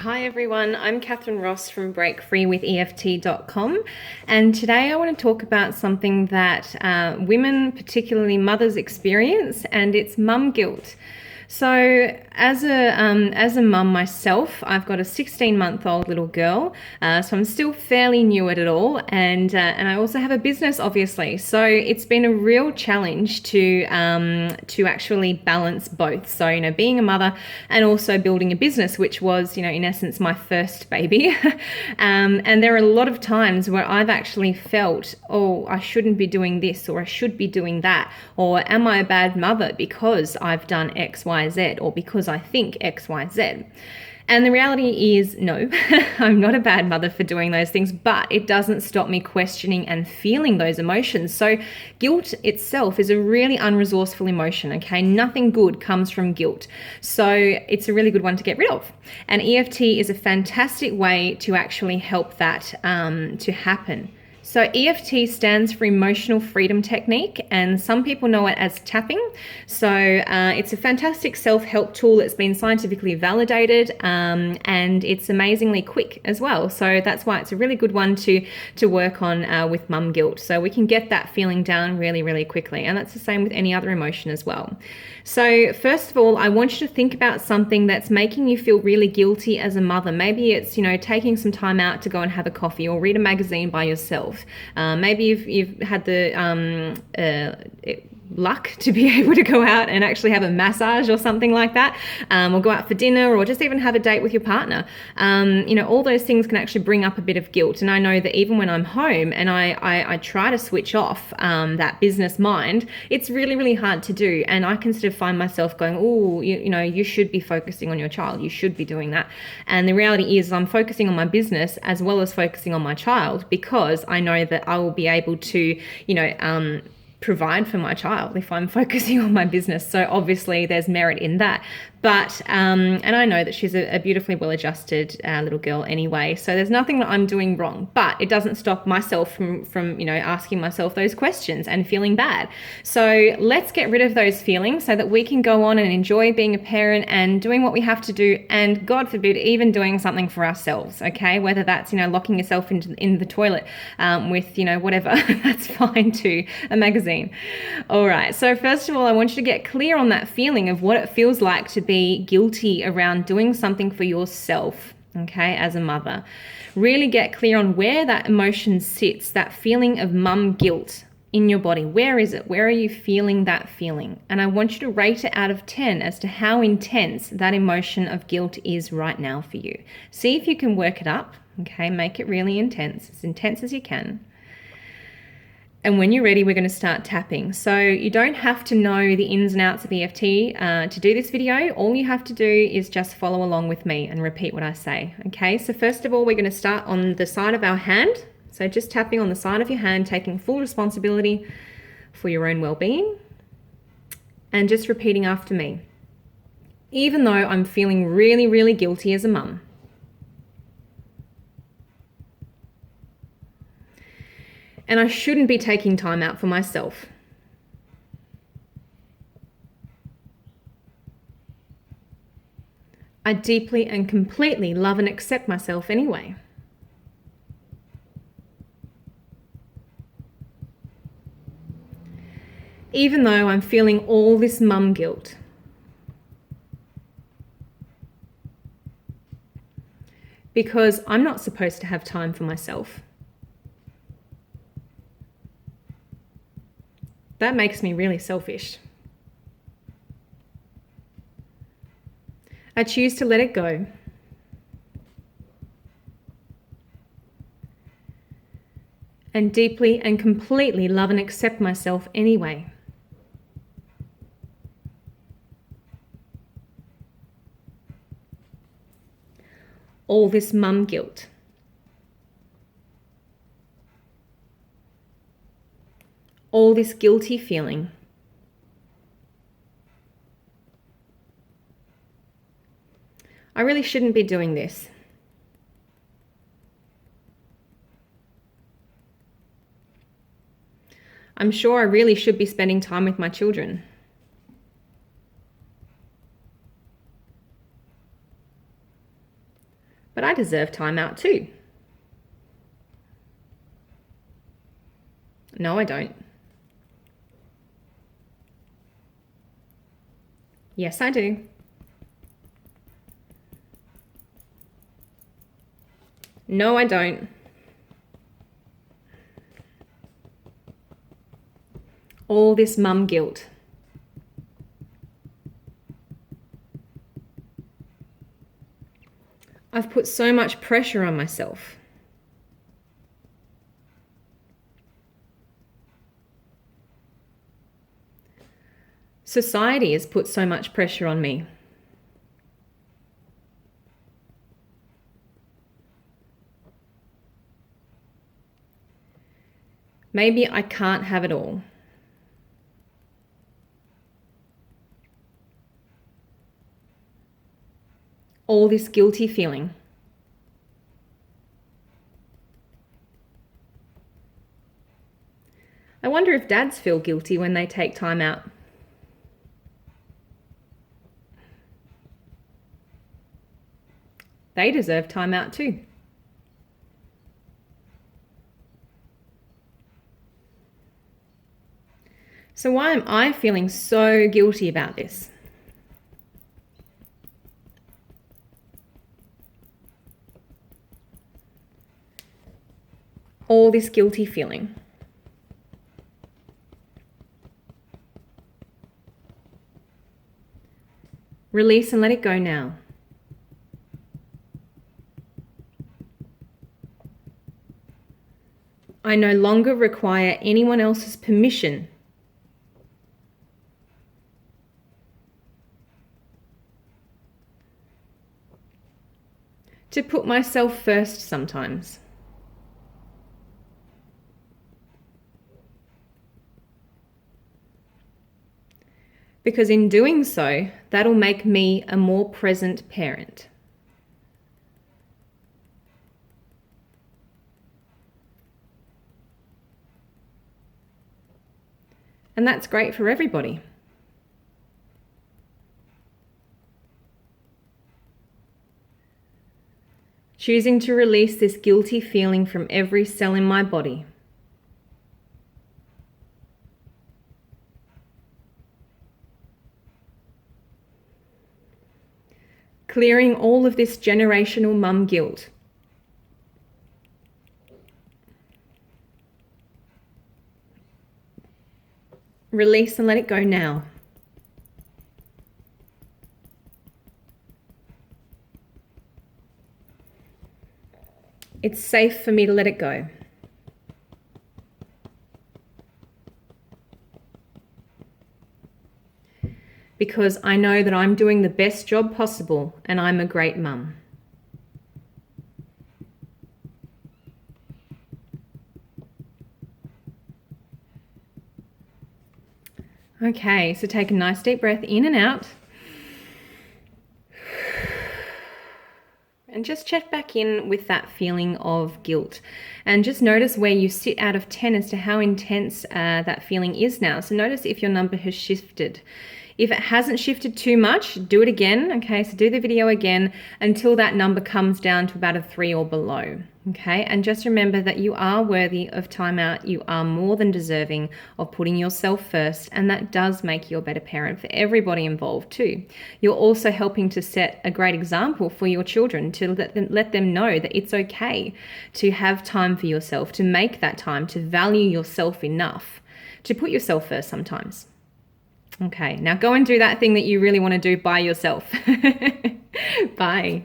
Hi everyone, I'm Catherine Ross from breakfreewitheft.com, and today I want to talk about something that women, particularly mothers, experience, and it's mum guilt. So as a mum myself, I've got a 16-month-old little girl, so I'm still fairly new at it all, and I also have a business, obviously. So it's been a real challenge to actually balance both. So being a mother and also building a business, which was in essence my first baby. And there are a lot of times where I've actually felt, oh, I shouldn't be doing this, or I should be doing that, or am I a bad mother because I've done X, Y, Z, or because I think X, Y, Z. And the reality is, no, I'm not a bad mother for doing those things, but it doesn't stop me questioning and feeling those emotions. So guilt itself is a really unresourceful emotion, okay? Nothing good comes from guilt. So it's a really good one to get rid of. And EFT is a fantastic way to actually help that to happen. So EFT stands for Emotional Freedom Technique, and some people know it as tapping. So it's a fantastic self-help tool that's been scientifically validated, and it's amazingly quick as well. So that's why it's a really good one to work on with mum guilt. So we can get that feeling down really, really quickly, and that's the same with any other emotion as well. So first of all, I want you to think about something that's making you feel really guilty as a mother. Maybe it's, taking some time out to go and have a coffee or read a magazine by yourself. Maybe you've had the luck to be able to go out and actually have a massage or something like that, or go out for dinner, or just even have a date with your partner. All those things can actually bring up a bit of guilt. And I know that even when I'm home and I try to switch off that business mind, it's really, really hard to do. And I can sort of find myself going, oh, you should be focusing on your child. You should be doing that. And the reality is I'm focusing on my business as well as focusing on my child, because I know that I will be able to, provide for my child if I'm focusing on my business. So obviously there's merit in that. But, and I know that she's a beautifully well-adjusted little girl anyway, so there's nothing that I'm doing wrong, but it doesn't stop myself from asking myself those questions and feeling bad. So let's get rid of those feelings so that we can go on and enjoy being a parent and doing what we have to do, and God forbid, even doing something for ourselves, okay? Whether that's, locking yourself in the toilet with, whatever, that's fine too, a magazine. All right, so first of all, I want you to get clear on that feeling of what it feels like to be guilty around doing something for yourself, okay, as a mother. Really get clear on where that emotion sits, that feeling of mum guilt in your body. Where is it? Where are you feeling that feeling? And I want you to rate it out of 10 as to how intense that emotion of guilt is right now for you. See if you can work it up, okay? Make it really intense, as intense as you can. And when you're ready, we're going to start tapping. So you don't have to know the ins and outs of EFT to do this video. All you have to do is just follow along with me and repeat what I say. Okay, so first of all, we're going to start on the side of our hand. So just tapping on the side of your hand, taking full responsibility for your own well-being. And just repeating after me. Even though I'm feeling really, really guilty as a mum, and I shouldn't be taking time out for myself, I deeply and completely love and accept myself anyway. Even though I'm feeling all this mum guilt, because I'm not supposed to have time for myself. That makes me really selfish. I choose to let it go. And deeply and completely love and accept myself anyway. All this mum guilt, all this guilty feeling, I really shouldn't be doing this. I'm sure I really should be spending time with my children. But I deserve time out too. No, I don't. Yes, I do. No, I don't. All this mum guilt. I've put so much pressure on myself. Society has put so much pressure on me. Maybe I can't have it all. All this guilty feeling. I wonder if dads feel guilty when they take time out. They deserve time out too. So why am I feeling so guilty about this? All this guilty feeling. Release and let it go now. I no longer require anyone else's permission to put myself first sometimes. Because in doing so, that'll make me a more present parent. And that's great for everybody. Choosing to release this guilty feeling from every cell in my body. Clearing all of this generational mum guilt. Release and let it go now. It's safe for me to let it go. Because I know that I'm doing the best job possible and I'm a great mum. Okay, so take a nice deep breath in and out. And just check back in with that feeling of guilt. And just notice where you sit out of 10 as to how intense that feeling is now. So notice if your number has shifted. If it hasn't shifted too much, do it again. Okay, so do the video again until that number comes down to about a 3 or below. Okay, and just remember that you are worthy of time out. You are more than deserving of putting yourself first, and that does make you a better parent for everybody involved too. You're also helping to set a great example for your children to let them know that it's okay to have time for yourself, to make that time, to value yourself enough, to put yourself first sometimes. Okay, now go and do that thing that you really want to do by yourself. Bye.